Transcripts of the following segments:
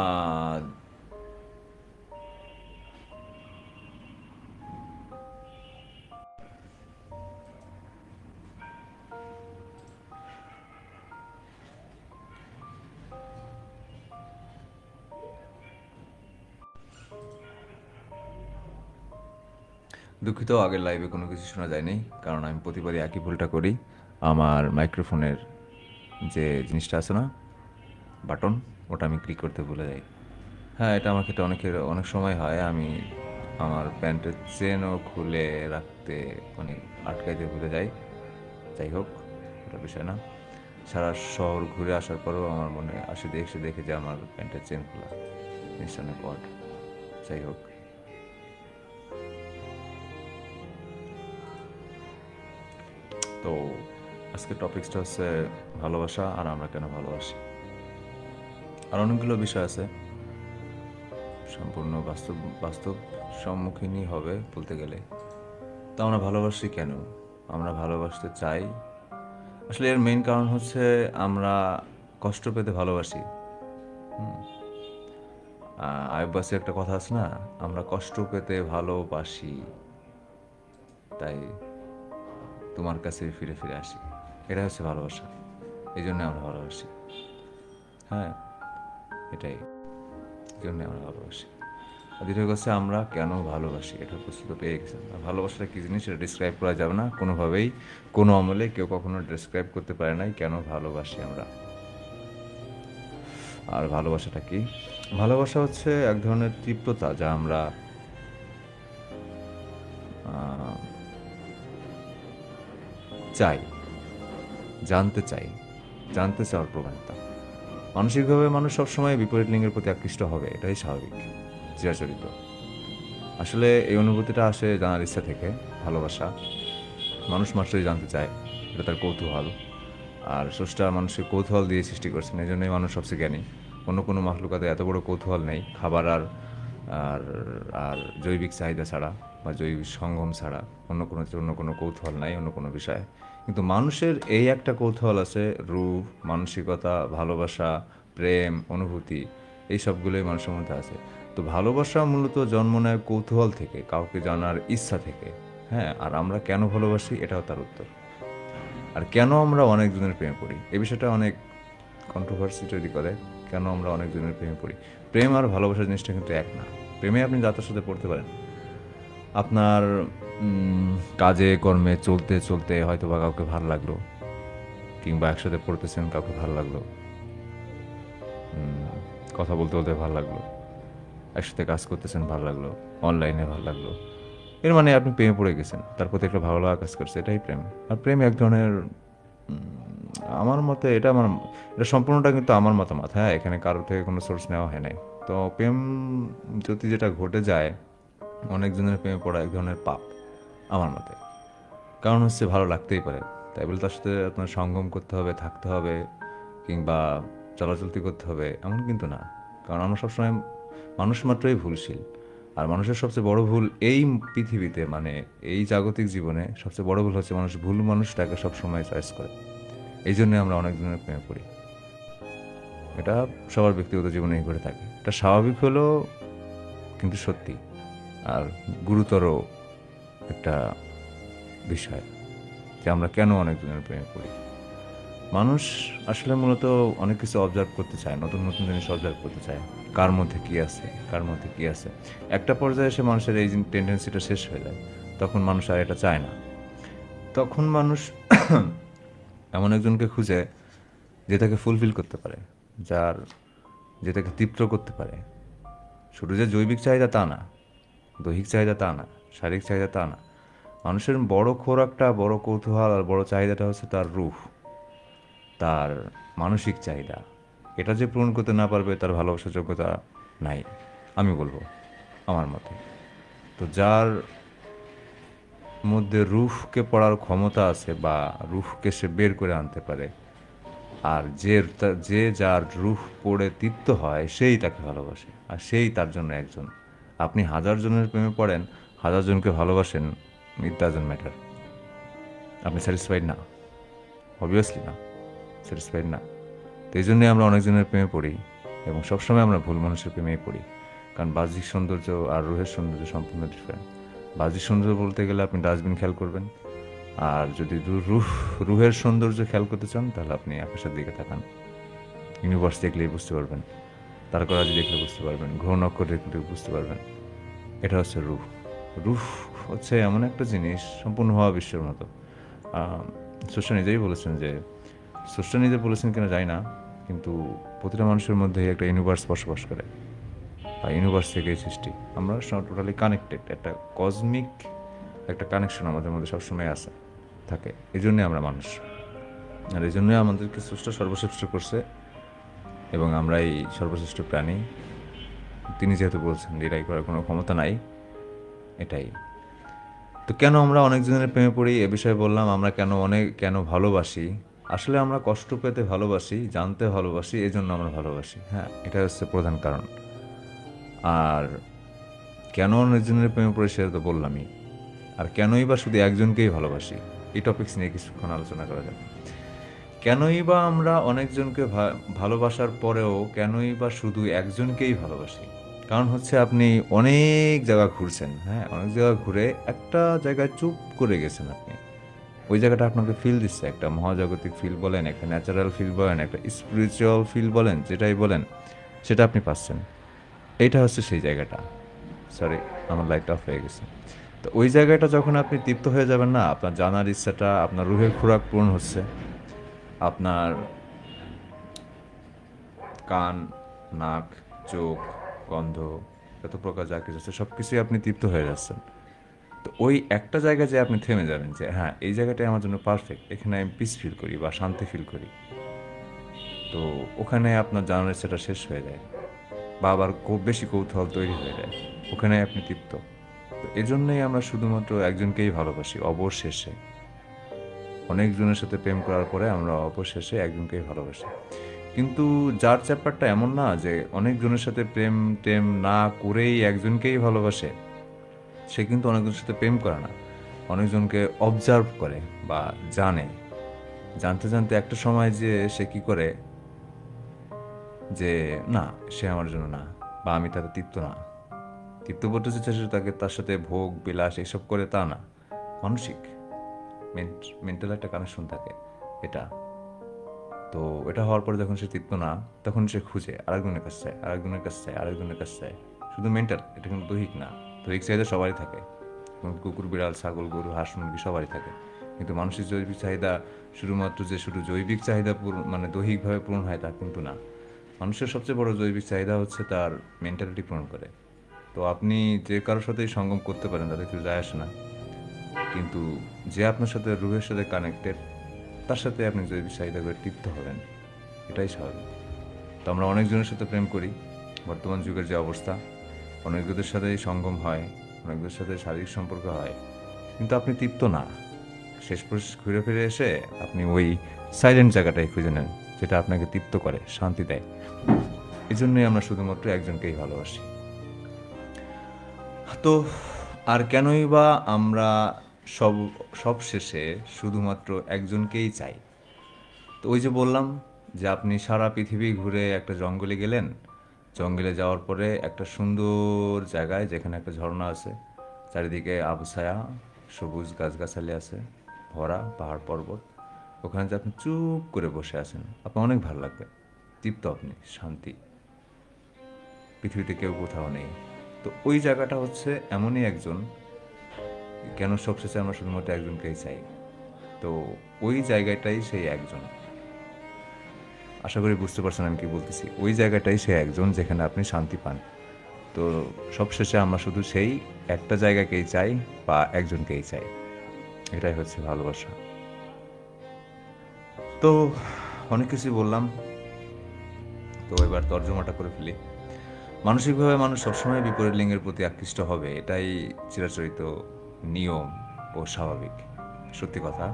আহ, দুঃখিত, আগের লাইভে কোনো কিছু শোনা যায়নি, কারণ আমি প্রতিবারই একই ভুলটা করি। আমার মাইক্রোফোনের যে জিনিসটা আছে না, বাটন, ওটা আমি ক্লিক করতে ভুলে যাই। হ্যাঁ, এটা আমার ক্ষেত্রে অনেক সময় হয়। আমি আমার প্যান্টের চেনও খুলে রাখতে, মানে আটকাইতে ভুলে যাই। যাই হোক, ওটা বিষয় না। সারা শহর ঘুরে আসার পরেও আমার মনে এসে দেখে যে আমার প্যান্টের চেন খোলা। জিনিসটা অনেক odd। যাই হোক, তো আজকের টপিকসটা হচ্ছে ভালোবাসা আর আমরা কেন ভালোবাসি। আর অনেকগুলো বিষয় আছে, সম্পূর্ণ বাস্তব বাস্তব সম্মুখীনই হবে বলতে গেলে। তো আমরা ভালোবাসি কেন, আমরা ভালোবাসতে চাই, আসলে এর মেইন কারণ হচ্ছে আমরা কষ্ট পেতে ভালোবাসি। আয়ুব বাসের একটা কথা আছে না, আমরা কষ্ট পেতে ভালোবাসি, তাই তোমার কাছে ফিরে ফিরে আসি। এটা হচ্ছে ভালোবাসা, এই জন্য আমরা ভালোবাসি। হ্যাঁ, এটাই, এই জন্য আমরা ভালোবাসি। আর দ্বিতীয় কাছে আমরা কেন ভালোবাসি, এটার প্রশ্ন তো পেয়ে গেছেন। আর ভালোবাসাটা কী জিনিস সেটা ডিসক্রাইব করা যাবে না কোনোভাবেই, কোনো আমলে কেউ কখনো ডিসক্রাইব করতে পারে নাই কেন ভালোবাসি আমরা। আর ভালোবাসাটা কি? ভালোবাসা হচ্ছে এক ধরনের তীব্রতা যা আমরা চাই, জানতে চাই, জানতে চাওয়ার প্রবণতা। মানসিকভাবে মানুষ সবসময় বিপরীত লিঙ্গের প্রতি আকৃষ্ট হবে, এটাই স্বাভাবিক, চিরাচরিত। আসলে এই অনুভূতিটা আসে জানার ইচ্ছা থেকে। ভালোবাসা, মানুষ মাত্রই জানতে চায়, এটা তার কৌতূহল। আর স্রষ্টা মানুষকে কৌতূহল দিয়ে সৃষ্টি করছেন, এই জন্যই মানুষ সবচেয়ে জ্ঞানী। অন্য কোনো মাখলুকাতে এত বড় কৌতূহল নেই, খাবার আর আর আর জৈবিক চাহিদা ছাড়া বা জৈবিক সঙ্গম ছাড়া অন্য কোনো কৌতূহল নাই, অন্য কোনো বিষয়। কিন্তু মানুষের এই একটা কৌতূহল আছে, রূপ, মানসিকতা, ভালোবাসা, প্রেম, অনুভূতি, এই সবগুলোই মানুষের মধ্যে আছে। তো ভালোবাসা মূলত জন্ম নেয় কৌতূহল থেকে, কাউকে জানার ইচ্ছা থেকে। হ্যাঁ, আর আমরা কেন ভালোবাসি, এটাও তার উত্তর। আর কেন আমরা অনেকজনের প্রেমে পড়ি, এই বিষয়টা অনেক কন্ট্রোভার্সি তৈরি করে। কেন আমরা অনেকজনের প্রেমে পড়ি? প্রেম আর ভালোবাসার জিনিসটা কিন্তু এক না। প্রেমে আপনি যাদের সাথে পড়তে পারেন, আপনার কাজে কর্মে চলতে চলতে হয়তো বা কাউকে ভালো লাগলো, কিংবা একসাথে পড়তেছেন কাউকে ভালো লাগলো, কথা বলতে বলতে ভালো লাগলো, একসাথে কাজ করতেছেন ভালো লাগলো, অনলাইনে ভালো লাগলো, এর মানে আপনি প্রেমে পড়ে গেছেন, তার প্রতি একটা ভালো লাগা কাজ করছে, এটাই প্রেম। আর প্রেম এক ধরনের, আমার মতে এটা সম্পূর্ণটা কিন্তু আমার মতামত। হ্যাঁ, এখানে কারোর থেকে কোনো সোর্স নেওয়া হয় নাই। তো প্রেম যদি যেটা ঘটে যায়, অনেকজনের প্রেমে পড়া এক ধরনের পাপ আমার মতে। কারণ হচ্ছে ভালো লাগতেই পারে, তাই বলে তার সাথে আপনার সঙ্গম করতে হবে, থাকতে হবে, কিংবা চলাচলতি করতে হবে এমন কিন্তু না। কারণ আমরা সবসময়, মানুষ মাত্রই ভুলশীল। আর মানুষের সবচেয়ে বড় ভুল এই পৃথিবীতে, মানে এই জাগতিক জীবনে সবচেয়ে বড় ভুল হচ্ছে মানুষ ভুল মানুষটাকে সবসময় চয়েস করে। এই জন্য আমরা অনেকজনের প্রেমে পড়ি। এটা সবার ব্যক্তিগত জীবনেই ঘটে থাকে, এটা স্বাভাবিক হলেও কিন্তু সত্যি। আর গুরুতর একটা বিষয় যে আমরা কেন অনেকজনের প্রেমে পড়ি। মানুষ আসলে মূলত অনেক কিছু অবজার্ভ করতে চায়, নতুন নতুন জিনিস অবজার্ভ করতে চায়, কার মধ্যে কী আছে, কার মধ্যে কী আছে। একটা পর্যায়ে এসে মানুষের এই টেন্ডেন্সিটা শেষ হয়ে যায়, তখন মানুষ আর এটা চায় না। তখন মানুষ এমন একজনকে খুঁজে যে তাকে ফুলফিল করতে পারে, যার যে তাকে তৃপ্ত করতে পারে। শুধু যে জৈবিক চাহিদা তা না, দৈহিক চাহিদা তা না, শারীরিক চাহিদা তা না। মানুষের বড় খোরাকটা, বড় কৌতূহল আর বড় চাহিদাটা হচ্ছে তার রূহ, তার মানসিক চাহিদা। এটা যে পূরণ করতে না পারবে তার ভালোবাসার যোগ্যতা নাই, আমি বলবো আমার মতে। তো যার মধ্যে রুহকে পড়ার ক্ষমতা আছে, বা রুহকে সে বের করে আনতে পারে, আর যে যার রুহ পড়ে তৃপ্ত হয়, সেই তাকে ভালোবাসে, আর সেই তার জন্য একজন। আপনি 1000 জনের প্রেমে পড়েন, 1000 জনকে ভালোবাসেন, ইট ডাজন্ট ম্যাটার, আপনি স্যাটিসফাইড না, অবভিয়াসলি না, স্যাটিসফাইড না। তো এই জন্যই আমরা অনেকজনের প্রেমে পড়ি, এবং সবসময় আমরা ভুল মানুষের প্রেমেই পড়ি, কারণ বাহ্যিক সৌন্দর্য আর রুহের সৌন্দর্য সম্পূর্ণ ডিফারেন্ট। বাহ্যিক সৌন্দর্য বলতে গেলে আপনি ডাস্টবিন খেয়াল করবেন, আর যদি রুহের সৌন্দর্য খেয়াল করতে চান তাহলে আপনি আকাশের দিকে তাকান, ইউনিভার্স দেখলেই বুঝতে পারবেন, তারকারাজি দেখলে বুঝতে পারবেন, গ্রহ নক্ষত্র দেখলে বুঝতে পারবেন। এটা হচ্ছে রুহ। রুহ হচ্ছে এমন একটা জিনিস সম্পূর্ণ হওয়া বিশ্বের মতো। স্রষ্টা নিজেই বলেছেন যে, স্রষ্টা নিজে বলেছেন কিনা জানি না, কিন্তু প্রতিটা মানুষের মধ্যে একটা ইউনিভার্স বসবাস করে, বা ইউনিভার্স থেকেই সৃষ্টি। আমরা টোটালি কানেক্টেড, একটা কসমিক একটা কানেকশন আমাদের মধ্যে সবসময় আছে থাকে। এই জন্যে আমরা মানুষ, আর এই জন্যই আমাদেরকে স্রষ্টা সর্বশ্রেষ্ঠ করছে, এবং আমরা এই সর্বশ্রেষ্ঠ প্রাণী। তিনি যেহেতু বলছেন ডিরাই করার কোনো ক্ষমতা নাই, এটাই। তো কেন আমরা অনেকজনের প্রেমে পড়ি এ বিষয়ে বললাম। আমরা কেন ভালোবাসি, আসলে আমরা কষ্ট পেতে ভালোবাসি, জানতে ভালোবাসি, এই জন্য আমরা ভালোবাসি। হ্যাঁ, এটা হচ্ছে প্রধান কারণ। আর কেন অনেকজনের প্রেমে পড়ি সেটা তো বললামই। আর কেনই বা শুধু একজনকেই ভালোবাসি, এই টপিকস নিয়ে কিছুক্ষণ আলোচনা করা যাবে। কেনই বা আমরা অনেকজনকে ভালোবাসার পরেও কেনই বা শুধু একজনকেই ভালোবাসি? কারণ হচ্ছে আপনি অনেক জায়গা ঘুরছেন, হ্যাঁ, অনেক জায়গা ঘুরে একটা জায়গায় চুপ করে গেছেন আপনি। ওই জায়গাটা আপনাকে ফিল দিচ্ছে, একটা মহাজাগতিক ফিল বলেন, একটা ন্যাচারাল ফিল বলেন, একটা স্পিরিচুয়াল ফিল বলেন, যেটাই বলেন সেটা আপনি পাচ্ছেন। এইটা হচ্ছে সেই জায়গাটা। সরি, আমার লাইটটা অফ হয়ে গেছে। তো ওই জায়গাটা যখন আপনি তৃপ্ত হয়ে যাবেন না, আপনার জানার ইচ্ছাটা, আপনার রুহের খোরাক পূরণ হচ্ছে, আপনার কান, নাক, চোখ, গন্ধ, যত প্রকার যা কিছু আছে সব কিছুই আপনি তৃপ্ত হয়ে যাচ্ছেন। তো ওই একটা জায়গায় যে আপনি থেমে যাবেন যে হ্যাঁ, এই জায়গাটাই আমার জন্য পারফেক্ট, এখানে আমি পিস ফিল করি বা শান্তি ফিল করি। তো ওখানে আপনার জানার ইচ্ছাটা শেষ হয়ে যায়, বা আবার খুব বেশি কৌতূহল তৈরি হয়ে যায়, ওখানে আপনি তৃপ্ত। তো এজন্যই আমরা শুধুমাত্র একজনকেই ভালোবাসি অবশেষে। অনেকজনের সাথে প্রেম করার পরে আমরা অবশেষে একজনকেই ভালোবাসি। কিন্তু যার চ্যাপ্টারটা এমন না যে অনেকজনের সাথে প্রেম টেম না করেই একজনকেই ভালোবাসে, সে কিন্তু অনেকজনের সাথে প্রেম করে না, অনেকজনকে অবজার্ভ করে বা জানে। জানতে জানতে একটা সময় যে সে কি করে যে না, সে আমার জন্য না, বা আমি তাকে তৃপ্ত না। তৃপ্ত বলতে চাইছে তাকে তার সাথে ভোগ বিলাস এইসব করে তা না, মানসিক মেন্টাল একটা কানেকশন থাকে এটা। তো এটা হওয়ার পরে যখন সে তৃপ্ত না, তখন সে খুঁজে আরেকজনের কাছে চায়, আরেকজনের কাছে চায়, আরেকজনের কাছে চায়। শুধু মেন্টাল, এটা কিন্তু দৈহিক না। দৈহিক চাহিদা সবারই থাকে, কুকুর বিড়াল ছাগল গরু হাঁস মুরগি সবারই থাকে। কিন্তু মানুষের জৈবিক চাহিদা শুধুমাত্র যে শুধু জৈবিক চাহিদা মানে দৈহিকভাবে পূরণ হয় তা কিন্তু না। মানুষের সবচেয়ে বড় জৈবিক চাহিদা হচ্ছে তার মেন্টালিটি পূরণ করে। তো আপনি যে কারোর সাথেই সঙ্গম করতে পারেন, তাদের কিছু যায় আসে না, কিন্তু যে আপনার সাথে রুহের সাথে কানেক্টেড, তার সাথে আপনি জৈবিক চাহিদা করে তৃপ্ত হবেন, এটাই স্বাভাবিক। তো আমরা অনেকজনের সাথে প্রেম করি, বর্তমান যুগের যে অবস্থা, অনেকজনের সাথেই সঙ্গম হয়, অনেকজনের সাথে শারীরিক সম্পর্ক হয়, কিন্তু আপনি তৃপ্ত না। শেষ ঘুরে ফিরে এসে আপনি ওই সাইলেন্ট জায়গাটাই খুঁজে নেন, যেটা আপনাকে তৃপ্ত করে, শান্তি দেয়। এই জন্যই আমরা শুধুমাত্র একজনকেই ভালোবাসি। তো আর কেনই বা আমরা সব শেষে শুধুমাত্র একজনকেই চাই? তো ওই যে বললাম যে আপনি সারা পৃথিবী ঘুরে একটা জঙ্গলে গেলেন, জঙ্গলে যাওয়ার পরে একটা সুন্দর জায়গায় যেখানে একটা ঝর্ণা আছে, চারিদিকে আবছায়া, সবুজ গাছগাছালি আছে, ভরা পাহাড় পর্বত, ওখানে যে আপনি চুপ করে বসে আছেন, আপনার অনেক ভালো লাগবে, তৃপ্ত আপনি, শান্তি, পৃথিবীতে কেউ কোথাও নেই। তো ওই জায়গাটা হচ্ছে এমনই একজন, কেন সবশেষে আমরা শুধুমাত্র একজনকেই চাই। তো ওই জায়গাটাই সেই একজন। আশা করি বুঝতে পারছেন আমি কি বলতেছি। ওই জায়গাটাই সেই একজন যেখানে আপনি শান্তি পান। তো সবশেষে আমরা শুধু সেই একটা জায়গাকেই চাই বা একজনকেই চাই, এটাই হচ্ছে ভালোবাসা। তো অনেক কিছুই বললাম, তো এবার তর্জমাটা করে ফেলি। মানসিকভাবে মানুষ সবসময় বিপরীত লিঙ্গের প্রতি আকৃষ্ট হবে, এটাই চিরাচরিত নিয়ম ও স্বাভাবিক। সত্যি কথা,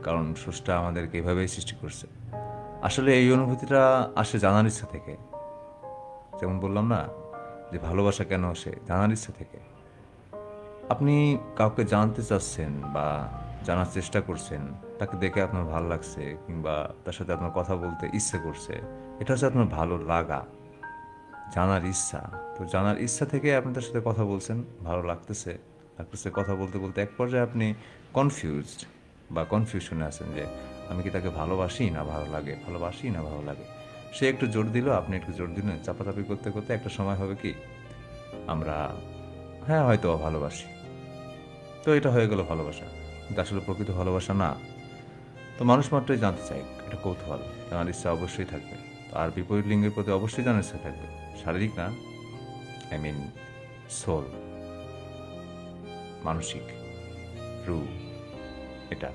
কারণ স্রষ্টা আমাদেরকে এভাবেই সৃষ্টি করছে। আসলে এই অনুভূতিটা আসে জানার ইচ্ছা থেকে। যেমন বললাম না যে ভালোবাসা কেন আসে, জানার ইচ্ছা থেকে। আপনি কাউকে জানতে চাচ্ছেন বা জানার চেষ্টা করছেন, তাকে দেখে আপনার ভালো লাগছে, কিংবা তার সাথে আপনার কথা বলতে ইচ্ছে করছে, এটা হচ্ছে আপনার ভালো লাগা। জানার ইচ্ছা। তো জানার ইচ্ছা থেকে আপনি তার সাথে কথা বলছেন, ভালো লাগতেছে, কথা বলতে বলতে এক পর্যায়ে আপনি কনফিউজড বা কনফিউশনে আছেন যে আমি কি তাকে ভালোবাসি না ভালো লাগে, ভালোবাসি না ভালো লাগে। সে একটু জোর দিল, আপনি একটু জোর দিলেন, চাপাচাপি করতে করতে একটা সময় হবে কি আমরা হ্যাঁ হয়তো ভালোবাসি। তো এটা হয়ে গেল ভালোবাসা, কিন্তু আসলে প্রকৃত ভালোবাসা না। তো মানুষ মাত্রই জানতে চায়, এটা কৌতূহল, জানার ইচ্ছা অবশ্যই থাকবে। তো আর বিপরীত লিঙ্গের প্রতি অবশ্যই জানার ইচ্ছা থাকবে, শারীরিক না, আই মিন সোল, মানসিক, রু, এটা।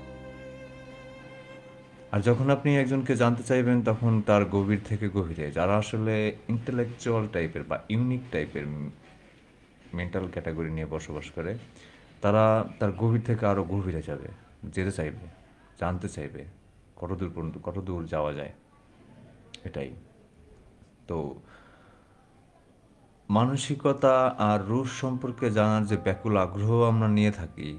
আর যখন আপনি একজনকে জানতে চাইবেন তখন তার গভীর থেকে গভীরে, যারা আসলে ইন্টেলেকচুয়াল টাইপের বা ইউনিক টাইপের মেন্টাল ক্যাটাগরি নিয়ে বসবাস করে, তারা তার গভীর থেকে আরও গভীরে যাবে, যেতে চাইবে, জানতে চাইবে কতদূর পর্যন্ত, কতদূর যাওয়া যায়, এটাই। তো মানসিকতা আর রূপ সম্পর্কে জানার যে ব্যাকুল আগ্রহ আমরা নিয়ে থাকি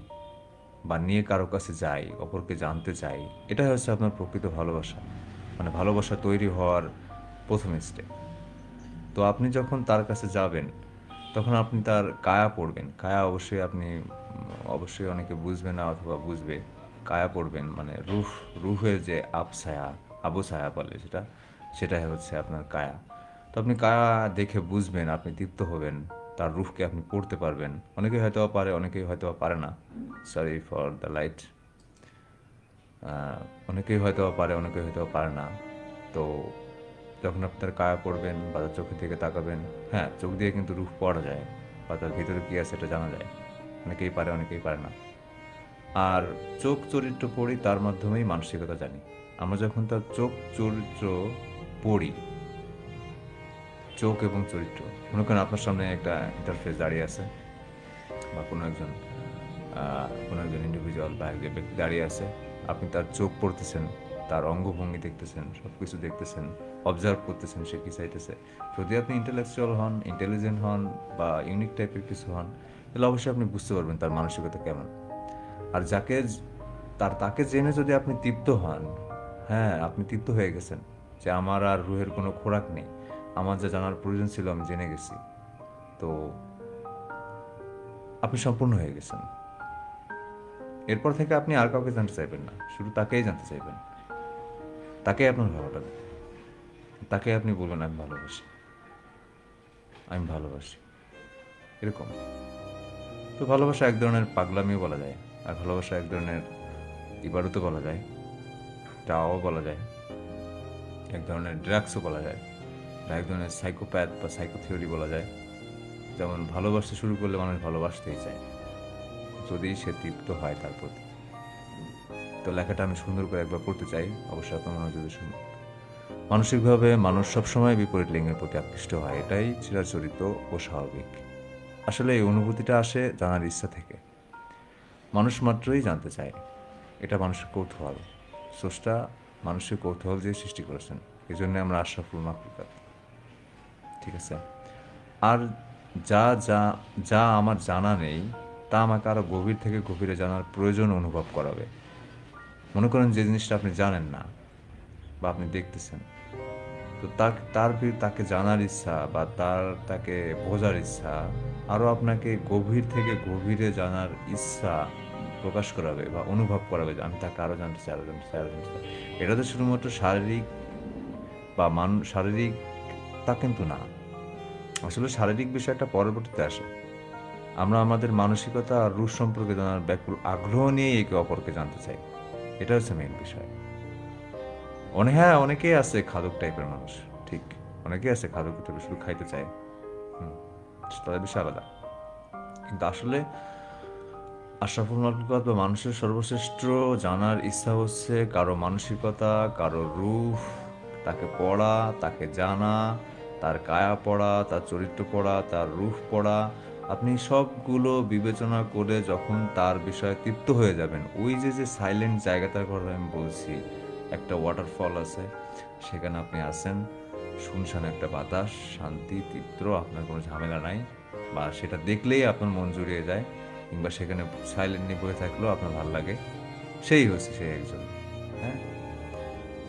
বা নিয়ে কারো কাছে যাই, অপরকে জানতে চাই, এটাই হচ্ছে আপনার প্রকৃত ভালোবাসা, মানে ভালোবাসা তৈরি হওয়ার প্রথম স্টেপ। তো আপনি যখন তার কাছে যাবেন তখন আপনি তার কায়া পড়বেন। কায়া অবশ্যই আপনি অবশ্যই অনেকে বুঝবে না অথবা বুঝবে। কায়া পড়বেন মানে রুহের যে আবছায়া, আবু ছায়া বলে যেটা, সেটাই হচ্ছে আপনার কায়া। তো আপনি কায়া দেখে বুঝবেন, আপনি তৃপ্ত হবেন, তার রুহকে আপনি পড়তে পারবেন। অনেকেই হয়তো পারে, অনেকেই হয়তো পারে না। Sorry for the light. অনেকেই হয়তো পারে, অনেকেই হয়তো পারে না। তো যখন আপনি তার কায়া পড়বেন বা তার চোখের দিকে তাকাবেন, হ্যাঁ চোখ দিয়ে কিন্তু রূপ পড়া যায় বা তার ভিতরে কী আছে এটা জানা যায়। অনেকেই পারে, অনেকেই পারে না। আর চোখ চরিত্র পড়ি, তার মাধ্যমেই মানসিকতা জানি। আমরা যখন তার চোখ চরিত্র পড়ি, চোখ এবং চরিত্র, মনে করেন আপনার সামনে একটা ইন্টারফেস দাঁড়িয়ে আছে বা কোনো একজন ইন্ডিভিজুয়াল বা একজন ব্যক্তি দাঁড়িয়ে আছে, আপনি তার চোখ পড়তেছেন, তার অঙ্গভঙ্গি দেখতেছেন, সব কিছু দেখতেছেন, অবজার্ভ করতেছেন সে কী চাইতেছে। যদি আপনি ইন্টেলেকচুয়াল হন, ইন্টেলিজেন্ট হন বা ইউনিক টাইপের কিছু হন, তাহলে অবশ্যই আপনি বুঝতে পারবেন তার মানসিকতা কেমন। আর তাকে জেনে যদি আপনি তৃপ্ত হন, হ্যাঁ আপনি তৃপ্ত হয়ে গেছেন যে আমার আর রুহের কোনো খোরাক নেই, আমার যা জানার প্রয়োজন ছিল আমি জেনে গেছি, তো আপনি সম্পূর্ণ হয়ে গেছেন। এরপর থেকে আপনি আর কাউকে জানতে চাইবেন না, শুধু তাকেই জানতে চাইবেন, তাকেই আপনার ভালো লাগবে, তাকে আপনি বলবেন আমি ভালোবাসি, আমি ভালোবাসি, এরকম। তো ভালোবাসা এক ধরনের পাগলামিও বলা যায়, আর ভালোবাসা এক ধরনের ইবাদতও বলা যায়, চাওয়াও বলা যায়, এক ধরনের ড্রাগসও বলা যায়, বা এক ধরনের সাইকোপ্যাথ বা সাইকো থিওরি বলা যায়। যেমন ভালোবাসতে শুরু করলে মানুষ ভালোবাসতেই চায় যদি সে তৃপ্ত হয় তার প্রতি। তো লেখাটা আমি সুন্দর করে একবার পড়তে চাই, অবশ্যই আপনার মনোযোগে শুনুন। মানসিকভাবে মানুষ সবসময় বিপরীত লিঙ্গের প্রতি আকৃষ্ট হয়, এটাই চিরাচরিত ও স্বাভাবিক। আসলে এই অনুভূতিটা আসে জানার ইচ্ছা থেকে। মানুষ মাত্রই জানতে চায়, এটা মানুষের কৌতূহল। স্রষ্টা মানুষের কৌতূহল দিয়ে সৃষ্টি করেছেন, এই জন্য আমরা আশরাফুল মাখলুকাত, ঠিক আছে। আর যা যা যা আমার জানা নেই তা আমাকে আরও গভীর থেকে গভীরে জানার প্রয়োজন অনুভব করাবে। মনে করেন যে জিনিসটা আপনি জানেন না বা আপনি দেখতেছেন, তো তাকে জানার ইচ্ছা বা তাকে বোঝার ইচ্ছা আরও আপনাকে গভীর থেকে গভীরে জানার ইচ্ছা প্রকাশ করাবে বা অনুভব করাবে যে আমি তাকে আরও জানতে চাই, আরও জানতে চাই, আরও জানতে চাই। এটা তো শুধুমাত্র শারীরিক বা শারীরিক তা কিন্তু না, আসলে শারীরিক বিষয়টা পরবর্তীতে আসে। আমরা আমাদের মানসিকতা আর রূপ সম্পর্কে জানার ব্যাকুল আগ্রহ নিয়ে একে অপরকে জানতে চাই, এটা হচ্ছে মেইন বিষয়। হ্যাঁ অনেকেই আছে খাদক টাইপের মানুষ, ঠিক, অনেকেই আছে খাদক টাইপের, শুধু খাইতে চায়, তাদের বিষয় আলাদা। কিন্তু আসলে আশরাফুল মাখলুকাত বা মানুষের সর্বশ্রেষ্ঠ জানার ইচ্ছা হচ্ছে কারো মানসিকতা, কারো রূপ, তাকে পড়া, তাকে জানা, তার কায়া পড়া, তার চরিত্র পড়া, তার রূপ পড়া। আপনি সবগুলো বিবেচনা করে যখন তার বিষয়ে তৃপ্ত হয়ে যাবেন, ওই যে সাইলেন্ট জায়গাটার কথা আমি বলছি, একটা ওয়াটারফল আছে, সেখানে আপনি আছেন, শুনশান একটা বাতাস, শান্তি, তৃপ্ত, আপনার কোনো ঝামেলা নাই, বা সেটা দেখলেই আপনার মন জুড়িয়ে যায়, কিংবা সেখানে সাইলেন্টলি বসে থাকলেও আপনার ভালো লাগে, সেই হচ্ছে সেই একজন। হ্যাঁ,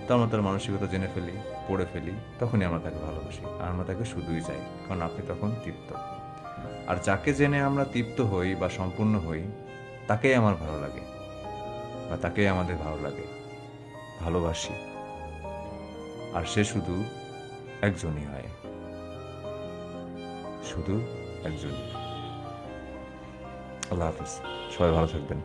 তো আমরা তার মানসিকতা জেনে ফেলি, পড়ে ফেলি, তখনই আমরা তাকে ভালোবাসি, আর আমরা তাকে শুধুই চাই, কারণ আপনি তখন তৃপ্ত। আর যাকে জেনে আমরা তৃপ্ত হই বা সম্পূর্ণ হই, তাকেই আমার ভালো লাগে, বা তাকেই আমাদের ভালো লাগে, ভালোবাসি। আর সে শুধু একজনই হয়, শুধু একজনই। আল্লাহ হাফিজ, সবাই ভালো থাকবেন।